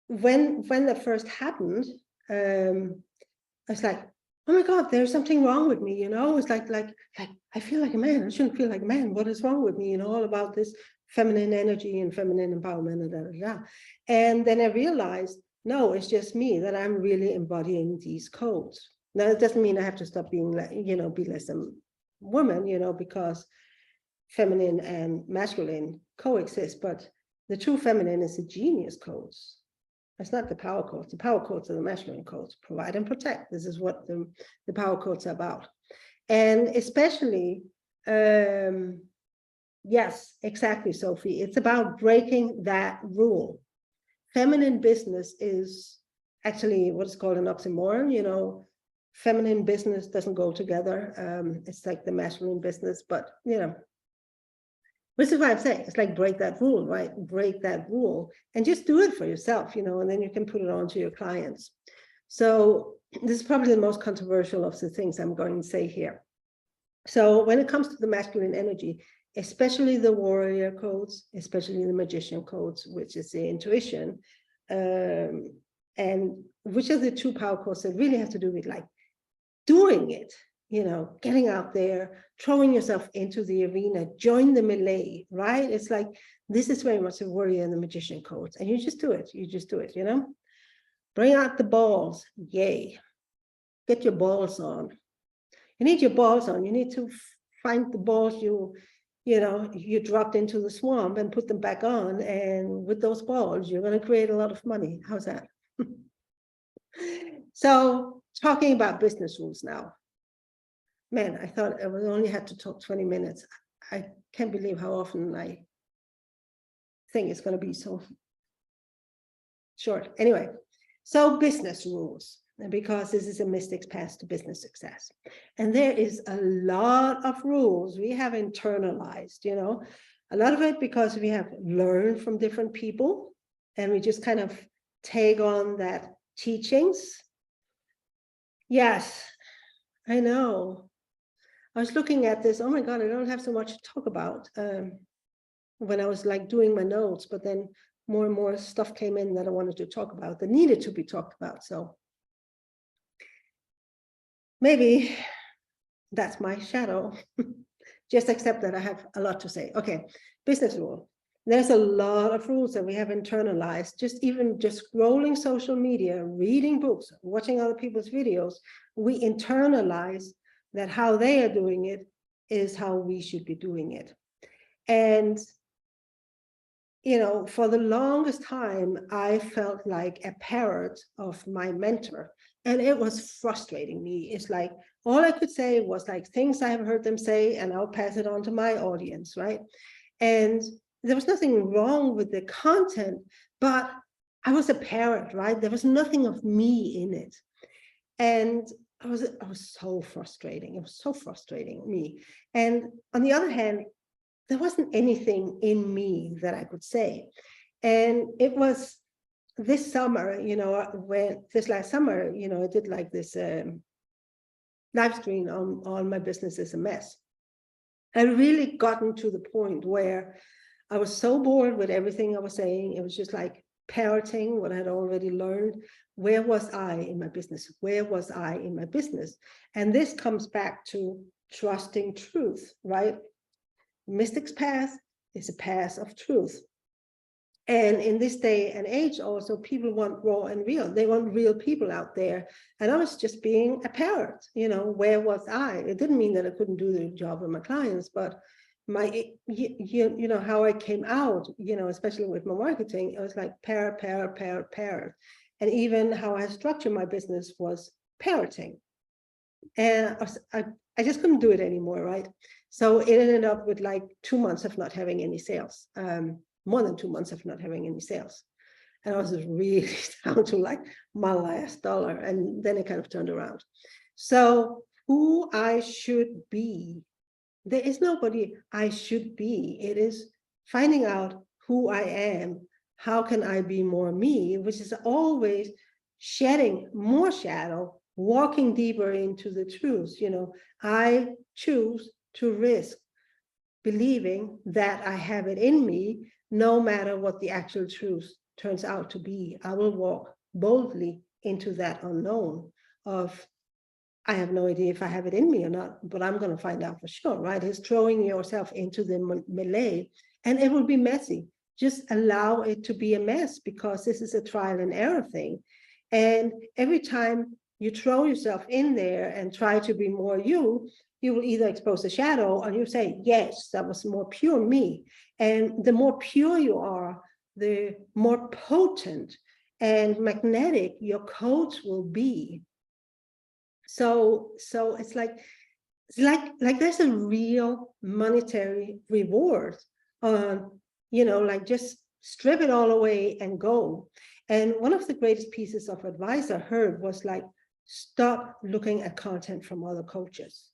when that first happened, I was like, oh my God, there's something wrong with me, It's like I feel like a man. I shouldn't feel like a man. What is wrong with me? All about this feminine energy and feminine empowerment and da. And then I realized, no, it's just me, that I'm really embodying these codes. Now, it doesn't mean I have to stop being, be less than woman, because feminine and masculine coexist, but the true feminine is the genius codes. It's not the power codes. The power codes are the masculine codes. Provide and protect. This is what the power codes are about. And especially, yes, exactly, Sophie. It's about breaking that rule. Feminine business is actually what is called an oxymoron. Feminine business doesn't go together. It's like the masculine business, but this is what I'm saying. It's like break that rule, right? Break that rule and just do it for yourself, and then you can put it on to your clients. So this is probably the most controversial of the things I'm going to say here. So when it comes to the masculine energy, especially the warrior codes, especially the magician codes, which is the intuition, and which are the two power codes that really have to do with like doing it, getting out there, throwing yourself into the arena, join the melee, right? It's like, this is very much the warrior and the magician codes. And you just do it. Bring out the balls. Yay. Get your balls on. You need your balls on. You need to find the balls you dropped into the swamp and put them back on. And with those balls, you're going to create a lot of money. How's that? So talking about business rules now. Man, I thought I only had to talk 20 minutes. I can't believe how often I think it's going to be so short. Anyway, so business rules, because this is a mystic's path to business success. And there is a lot of rules we have internalized, a lot of it because we have learned from different people and we just kind of take on that teachings. Yes, I know. I was looking at this, oh my God, I don't have so much to talk about when I was like doing my notes, but then more and more stuff came in that I wanted to talk about, that needed to be talked about. So maybe that's my shadow. Just accept that I have a lot to say. Okay, business rule. There's a lot of rules that we have internalized, just scrolling social media, reading books, watching other people's videos, we internalize that how they are doing it is how we should be doing it. And, for the longest time, I felt like a parrot of my mentor, and it was frustrating me. It's like, all I could say was like things I have heard them say, and I'll pass it on to my audience, right? And there was nothing wrong with the content, but I was a parrot, right? There was nothing of me in it. And I was so frustrating. It was so frustrating me. And on the other hand, there wasn't anything in me that I could say. And it was this summer, when this last summer, I did like this live stream on my business is a mess. I really gotten to the point where I was so bored with everything I was saying. It was just like parroting what I had already learned. Where was I in my business? Where was I in my business? And this comes back to trusting truth, right? Mystic's path is a path of truth. And in this day and age, also, people want raw and real. They want real people out there. And I was just being a parrot, where was I? It didn't mean that I couldn't do the job with my clients, but how I came out, especially with my marketing, it was like parrot, parrot, parrot, parrot. And even how I structured my business was parroting. And I just couldn't do it anymore, right? So it ended up with like 2 months of not having any sales. More than 2 months of not having any sales. And I was really down to like my last dollar. And then it kind of turned around. So who I should be, there is nobody I should be. It is finding out who I am. How can I be more me, which is always shedding more shadow, walking deeper into the truth. I choose to risk believing that I have it in me, no matter what the actual truth turns out to be. I will walk boldly into that unknown of, I have no idea if I have it in me or not, but I'm going to find out for sure, right? It's throwing yourself into the melee, and it will be messy. Just allow it to be a mess, because this is a trial and error thing. And every time you throw yourself in there and try to be more you will either expose a shadow, or you say, yes, that was more pure me. And the more pure you are, the more potent and magnetic your codes will be. So it's like there's a real monetary reward on, like just strip it all away and go. And one of the greatest pieces of advice I heard was like, stop looking at content from other coaches.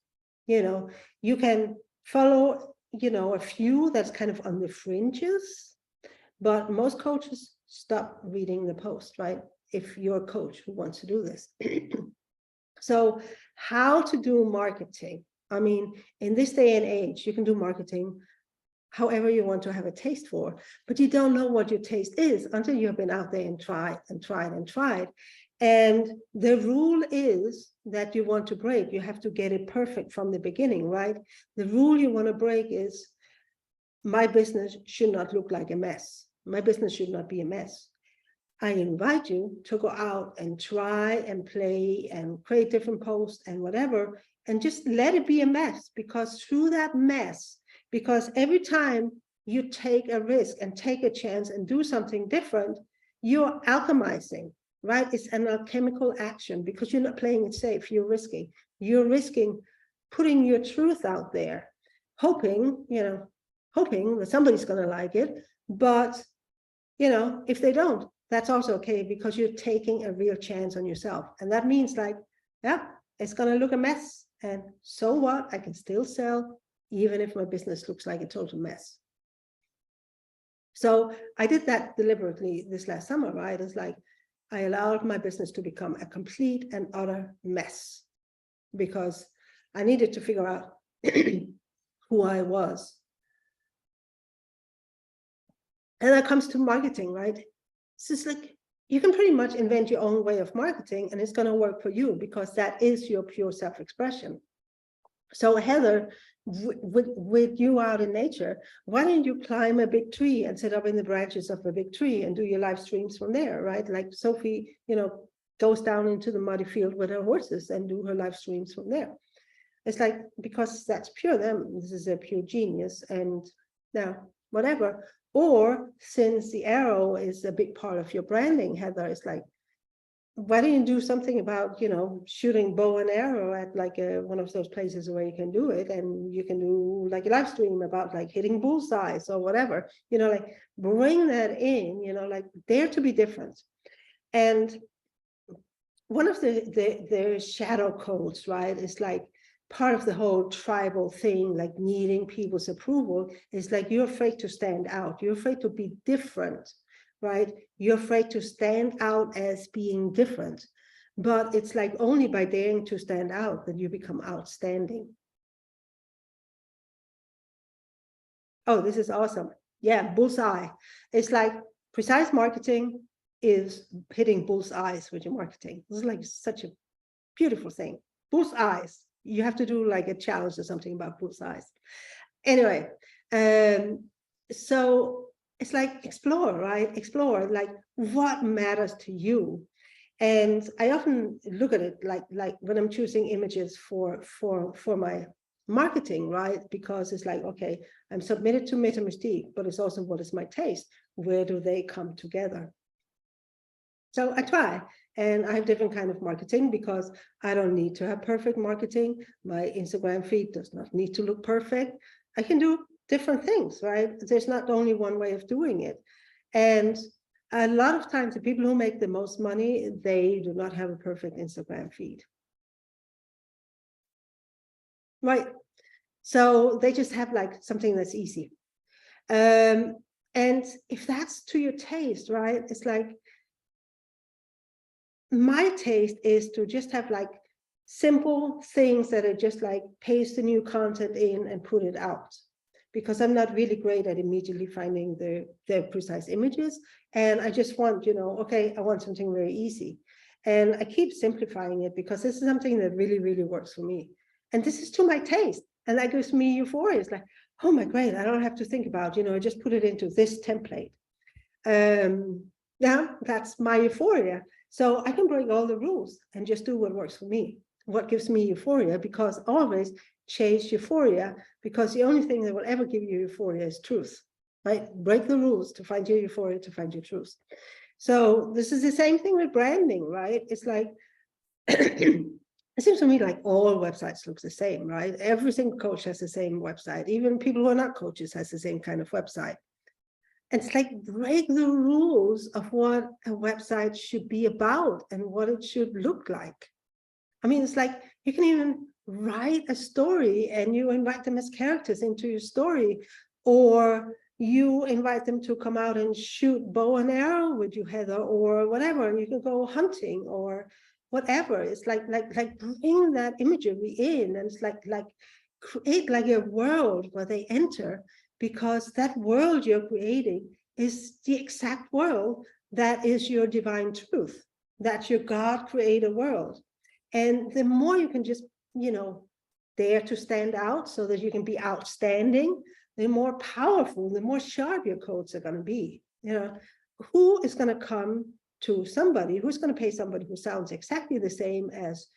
You can follow, a few that's kind of on the fringes, but most coaches stop reading the post, right? If you're a coach who wants to do this. So how to do marketing? I mean, in this day and age, you can do marketing however you want to have a taste for, but you don't know what your taste is until you have been out there and tried and tried and tried. And the rule is that you want to break, you have to get it perfect from the beginning, right? The rule you want to break is, my business should not look like a mess. My business should not be a mess. I invite you to go out and try and play and create different posts and whatever, and just let it be a mess, because through that mess, because every time you take a risk and take a chance and do something different, you're alchemizing, right? It's an alchemical action, because you're not playing it safe. You're risking putting your truth out there, hoping that somebody's going to like it. But if they don't, that's also okay, because you're taking a real chance on yourself. And that means like, yeah, it's going to look a mess, and so what? I can still sell even if my business looks like a total mess. So I did that deliberately this last summer, right? It's like, I allowed my business to become a complete and utter mess, because I needed to figure out who I was. And that comes to marketing, right? It's just like, you can pretty much invent your own way of marketing, and it's going to work for you, because that is your pure self-expression. So Heather, with you out in nature, why don't you climb a big tree and sit up in the branches of a big tree and do your live streams from there, right? Like Sophie, goes down into the muddy field with her horses and do her live streams from there. It's like, because that's pure them. This is a pure genius. And now, whatever. Or since the arrow is a big part of your branding, Heather, it's like, why don't you do something about, shooting bow and arrow at like one of those places where you can do it, and you can do like a live stream about like hitting bullseyes or whatever, like bring that in, like dare to be different. And one of the shadow codes, right, is like part of the whole tribal thing, like needing people's approval, is like, you're afraid to stand out. You're afraid to be different, right? You're afraid to stand out as being different. but it's like only by daring to stand out that you become outstanding. Oh, this is awesome. Yeah, bullseye. It's like precise marketing is hitting bullseyes with your marketing. This is like such a beautiful thing. Bullseyes. You have to do like a challenge or something about bullseyes. Anyway, so it's like explore, right? Explore like what matters to you. And I often look at it like when I'm choosing images for my marketing, right? Because it's like, okay, I'm submitted to Meta Mystique, but it's also what is my taste? Where do they come together? So I try, and I have different kind of marketing because I don't need to have perfect marketing. My Instagram feed does not need to look perfect. I can do different things, right? There's not only one way of doing it. And a lot of times the people who make the most money, they do not have a perfect Instagram feed. Right. So they just have like something that's easy. And if that's to your taste, right, it's like, my taste is to just have like simple things that are just like paste the new content in and put it out, because I'm not really great at immediately finding the precise images. And I just want, okay, I want something very easy. And I keep simplifying it because this is something that really, really works for me. And this is to my taste. And that gives me euphoria. It's like, oh my great, I don't have to think about, I just put it into this template. Yeah, that's my euphoria. So I can break all the rules and just do what works for me, what gives me euphoria, because always chase euphoria, because the only thing that will ever give you euphoria is truth, right? Break the rules to find your euphoria, to find your truth. So this is the same thing with branding, right? It's like, it seems to me like all websites look the same, right? Every single coach has the same website. Even people who are not coaches has the same kind of website. It's like break the rules of what a website should be about and what it should look like. I mean, it's like you can even write a story and you invite them as characters into your story, or you invite them to come out and shoot bow and arrow with you, Heather, or whatever. And you can go hunting or whatever. It's like bring that imagery in, and it's like create like a world where they enter, because that world you're creating is the exact world that is your divine truth. That's your God created world. And the more you can just, dare to stand out so that you can be outstanding, the more powerful, the more sharp your codes are going to be. Who is going to come to somebody, who's going to pay somebody who sounds exactly the same as,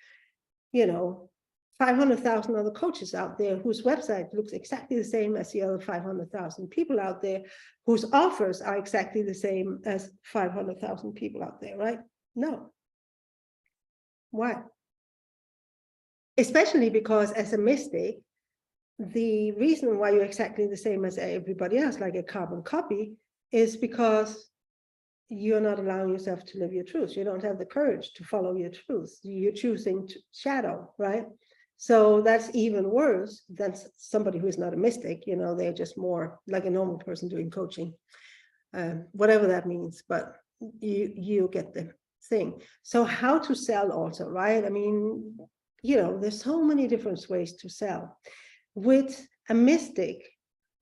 500,000 other coaches out there whose website looks exactly the same as the other 500,000 people out there, whose offers are exactly the same as 500,000 people out there, right? No. Why? Especially because as a mystic, the reason why you're exactly the same as everybody else, like a carbon copy, is because you're not allowing yourself to live your truth. You don't have the courage to follow your truth. You're choosing to shadow, right? So that's even worse than somebody who is not a mystic. They're just more like a normal person doing coaching, whatever that means. But you get the thing. So how to sell also, right? I mean, there's so many different ways to sell. With a mystic,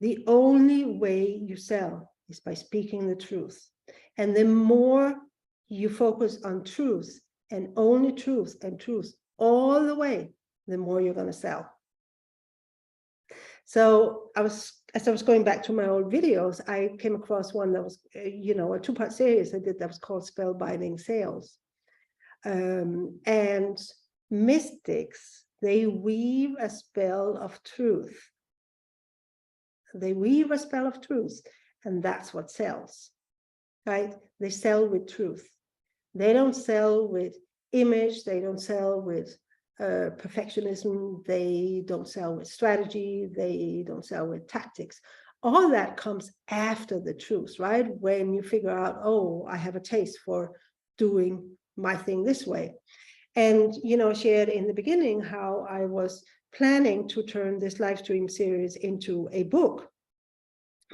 the only way you sell is by speaking the truth. And the more you focus on truth and only truth and truth all the way, the more you're going to sell. So as I was going back to my old videos, I came across one that was, a 2-part series I did that was called Spellbinding Sales. And mystics, they weave a spell of truth. They weave a spell of truth, and that's what sells, right? They sell with truth. They don't sell with image. They don't sell with perfectionism. They don't sell with strategy. They don't sell with tactics. All that comes after the truth, right? When you figure out, oh, I have a taste for doing my thing this way. And, shared in the beginning how I was planning to turn this live stream series into a book.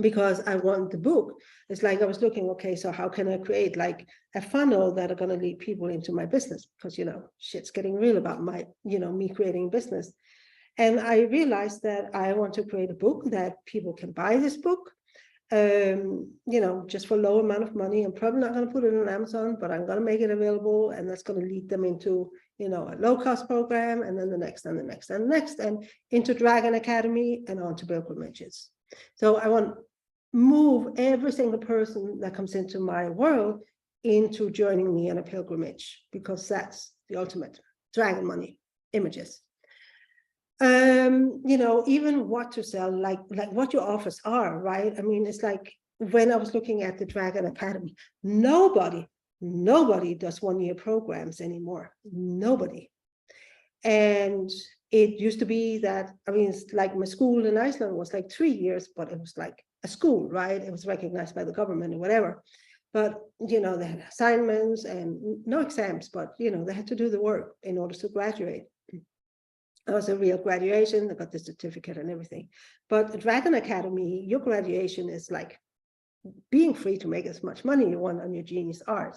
because I want the book. It's like I was looking, okay, so how can I create like a funnel that are going to lead people into my business? Because, shit's getting real about my, me creating business. And I realized that I want to create a book that people can buy this book, just for a low amount of money. I'm probably not going to put it on Amazon, but I'm going to make it available, and that's going to lead them into, a low-cost program, and then the next, and the next, and the next, and into Dragon Academy and on to pilgrimages. So I want to move every single person that comes into my world into joining me on a pilgrimage, because that's the ultimate dragon money images. Even what to sell, like what your offers are, right? I mean, it's like when I was looking at the Dragon Academy, nobody does 1-year programs anymore. Nobody. And it used to be that, I mean, it's like my school in Iceland was like 3 years, but it was like a school, right? It was recognized by the government or whatever. But, they had assignments and no exams, but, they had to do the work in order to graduate. It was a real graduation. I got the certificate and everything. But at Dragon Academy, your graduation is like being free to make as much money you want on your genius art.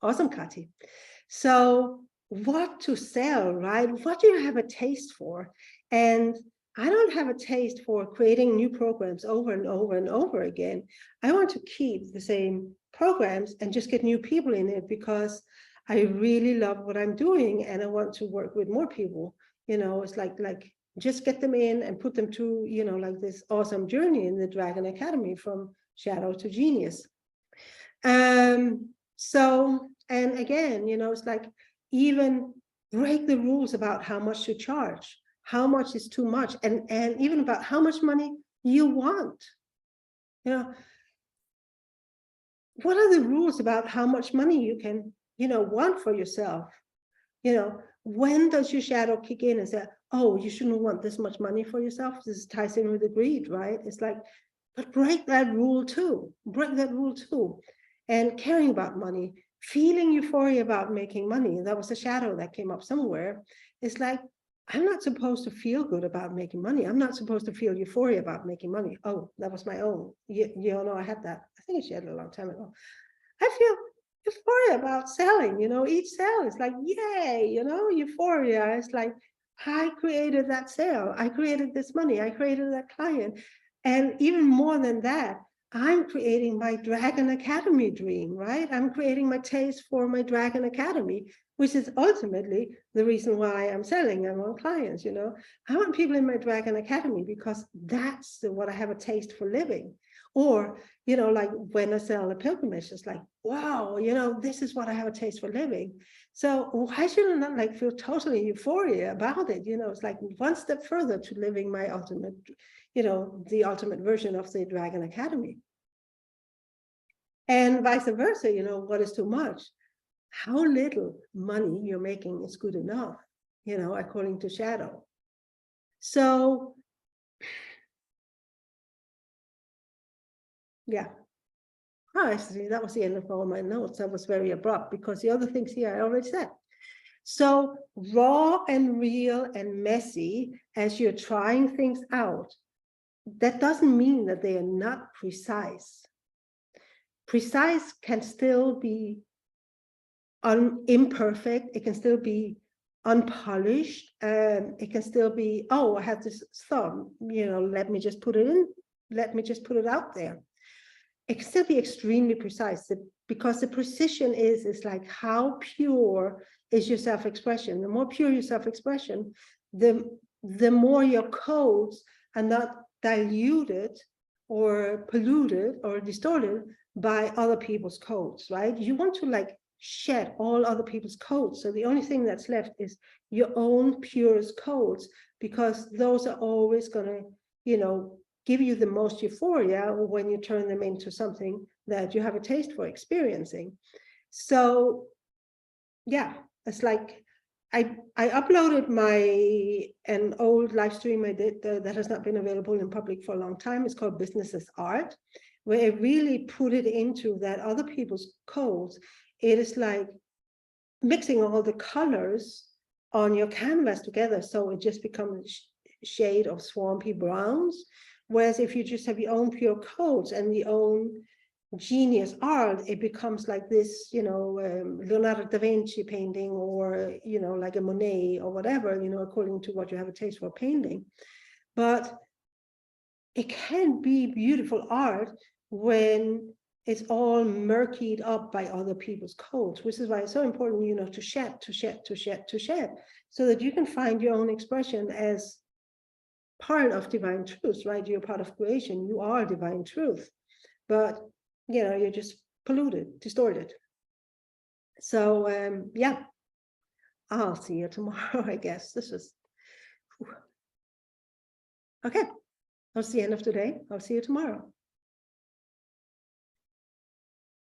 Awesome, Kati. So what to sell, right? What do you have a taste for? And I don't have a taste for creating new programs over and over and over again. I want to keep the same programs and just get new people in it, because I really love what I'm doing and I want to work with more people. It's like just get them in and put them to, like this awesome journey in the Dragon Academy from shadow to genius. So, and again, it's like, even break the rules about how much to charge, how much is too much, and even about how much money you want. What are the rules about how much money you can, want for yourself? When does your shadow kick in and say, oh, you shouldn't want this much money for yourself? This ties in with the greed, right? It's like, but break that rule too. Break that rule too. And caring about money, feeling euphoria about making money. That was a shadow that came up somewhere. It's like, I'm not supposed to feel good about making money. I'm not supposed to feel euphoria about making money. Oh, that was my own. You all know I had that. I think I shared it a long time ago. I feel euphoria about selling, each sale is like, yay, euphoria. It's like, I created that sale. I created this money. I created that client. And even more than that, I'm creating my Dragon Academy dream, right? I'm creating my taste for my Dragon Academy, which is ultimately the reason why I'm selling. I want clients, I want people in my Dragon Academy because that's what I have a taste for living. Or, like when I sell a pilgrimage, it's like, wow, this is what I have a taste for living. So why should I not like feel totally euphoria about it? It's like one step further to living my ultimate, the ultimate version of the Dragon Academy. And vice versa, what is too much? How little money you're making is good enough, according to Shadow. So, yeah. Oh, actually, that was the end of all my notes. That was very abrupt because the other things here I already said. So raw and real and messy as you're trying things out, that doesn't mean that they are not precise. Precise can still be imperfect. It can still be unpolished. It can still be, oh, I have this thumb, let me just put it in. Let me just put it out there. It can still be extremely precise because the precision is like how pure is your self-expression. The more pure your self-expression, the more your codes are not diluted or polluted or distorted by other people's codes, right? You want to like shed all other people's codes. So the only thing that's left is your own purest codes, because those are always going to, give you the most euphoria when you turn them into something that you have a taste for experiencing. So yeah, it's like I uploaded an old live stream I did that has not been available in public for a long time. It's called Business as Art, where I really put it into that other people's codes. It is like mixing all the colors on your canvas together, so it just becomes a shade of swampy browns. Whereas if you just have your own pure coats and your own genius art, it becomes like this, you know, Leonardo da Vinci painting, or, you know, like a Monet or whatever, you know, according to what you have a taste for painting. But it can be beautiful art when it's all murkied up by other people's codes, which is why it's so important, you know, to shed, so that you can find your own expression as part of divine truth, right? You're part of creation, you are divine truth, but, you know, you're just polluted, distorted. So, yeah, I'll see you tomorrow, I guess. This is, okay, that's the end of today. I'll see you tomorrow.